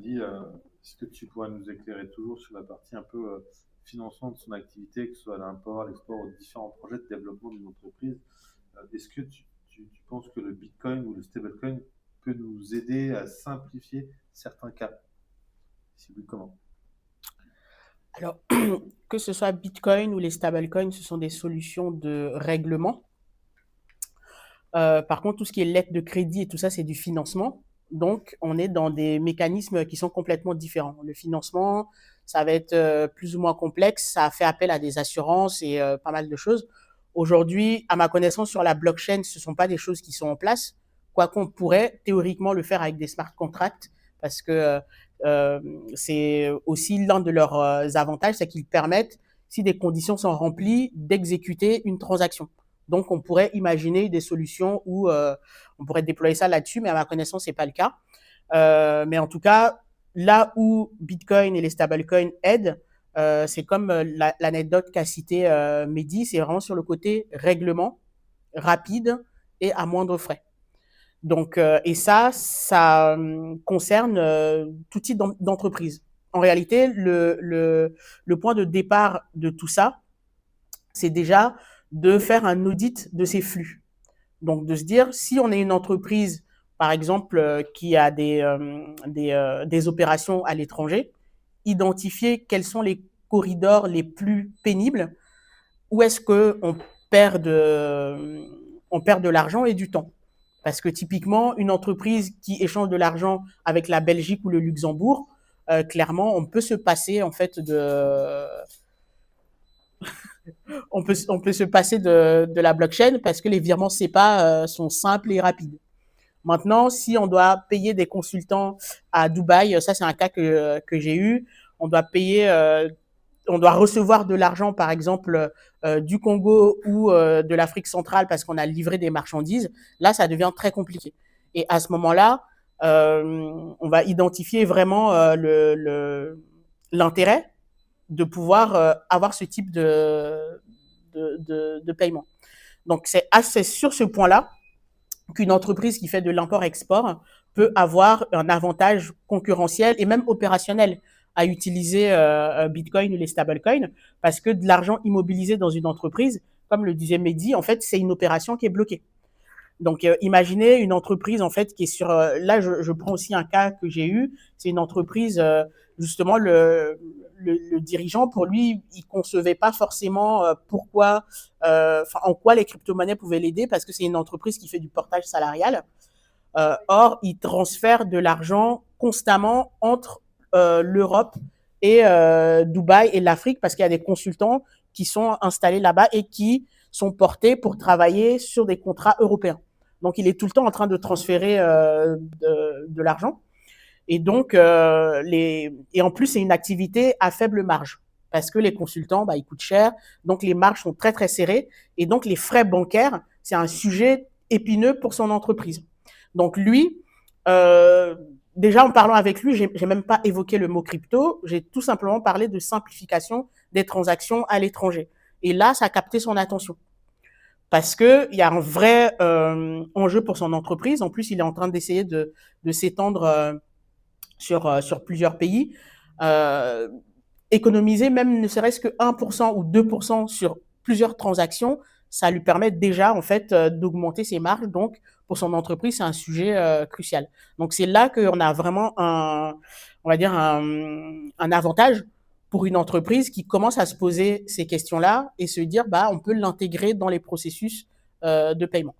dit, est-ce que tu pourrais nous éclairer toujours sur la partie un peu financement de son activité, que ce soit l'import, l'export ou différents projets de développement d'une entreprise? Est-ce que tu penses que le Bitcoin ou le stablecoin peut nous aider à simplifier certains cas? Si oui, comment? Alors, que ce soit Bitcoin ou les stablecoins, ce sont des solutions de règlement. Par contre, tout ce qui est lettre de crédit et tout ça, c'est du financement. Donc, on est dans des mécanismes qui sont complètement différents. Le financement, ça va être plus ou moins complexe. Ça a fait appel à des assurances et pas mal de choses. Aujourd'hui, à ma connaissance, sur la blockchain, ce ne sont pas des choses qui sont en place. Quoiqu'on pourrait théoriquement le faire avec des smart contracts, parce que euh, c'est aussi l'un de leurs avantages, c'est qu'ils permettent, si des conditions sont remplies, d'exécuter une transaction. Donc, on pourrait imaginer des solutions où on pourrait déployer ça là-dessus, mais à ma connaissance, ce n'est pas le cas. Mais en tout cas, là où Bitcoin et les stablecoins aident, c'est comme l'anecdote qu'a cité Mehdi, c'est vraiment sur le côté règlement, rapide et à moindre frais. Donc, et ça concerne tout type d'entreprise. En réalité, le point de départ de tout ça, c'est déjà de faire un audit de ces flux. Donc, de se dire, si on est une entreprise, par exemple, qui a des opérations à l'étranger, identifier quels sont les corridors les plus pénibles, où est-ce qu'on on perd de l'argent et du temps. Parce que typiquement, une entreprise qui échange de l'argent avec la Belgique ou le Luxembourg, clairement, on peut se passer en fait on peut se passer de la blockchain parce que les virements SEPA sont simples et rapides. Maintenant, si on doit payer des consultants à Dubaï, ça c'est un cas que j'ai eu, on doit payer, on doit recevoir de l'argent par exemple du Congo ou de l'Afrique centrale parce qu'on a livré des marchandises, là ça devient très compliqué. Et à ce moment-là, on va identifier vraiment l'intérêt de pouvoir avoir ce type de paiement. Donc c'est sur ce point-là qu'une entreprise qui fait de l'import-export peut avoir un avantage concurrentiel et même opérationnel à utiliser Bitcoin ou les stablecoins, parce que de l'argent immobilisé dans une entreprise, comme le disait Mehdi, en fait, c'est une opération qui est bloquée. Donc, imaginez une entreprise, en fait, qui est sur... là, je prends aussi un cas que j'ai eu. C'est une entreprise, justement, le dirigeant, pour lui, il concevait pas forcément pourquoi, en quoi les crypto-monnaies pouvaient l'aider, parce que c'est une entreprise qui fait du portage salarial. Or, il transfère de l'argent constamment entre l'Europe et Dubaï et l'Afrique, parce qu'il y a des consultants qui sont installés là-bas et qui sont portés pour travailler sur des contrats européens. Donc, il est tout le temps en train de transférer de l'argent. Et donc, et en plus, c'est une activité à faible marge parce que les consultants, bah, ils coûtent cher. Donc, les marges sont très, très serrées. Et donc, les frais bancaires, c'est un sujet épineux pour son entreprise. Donc, lui, euh, déjà en parlant avec lui, j'ai même pas évoqué le mot crypto. J'ai tout simplement parlé de simplification des transactions à l'étranger. Et là, ça a capté son attention parce qu'il y a un vrai enjeu pour son entreprise. En plus, il est en train d'essayer de s'étendre sur plusieurs pays. Euh, Économiser même ne serait-ce que 1% ou 2% sur plusieurs transactions, ça lui permet déjà en fait d'augmenter ses marges. Donc, pour son entreprise, c'est un sujet crucial. Donc, c'est là qu'on a vraiment on va dire un avantage pour une entreprise qui commence à se poser ces questions-là et se dire, bah, on peut l'intégrer dans les processus de paiement.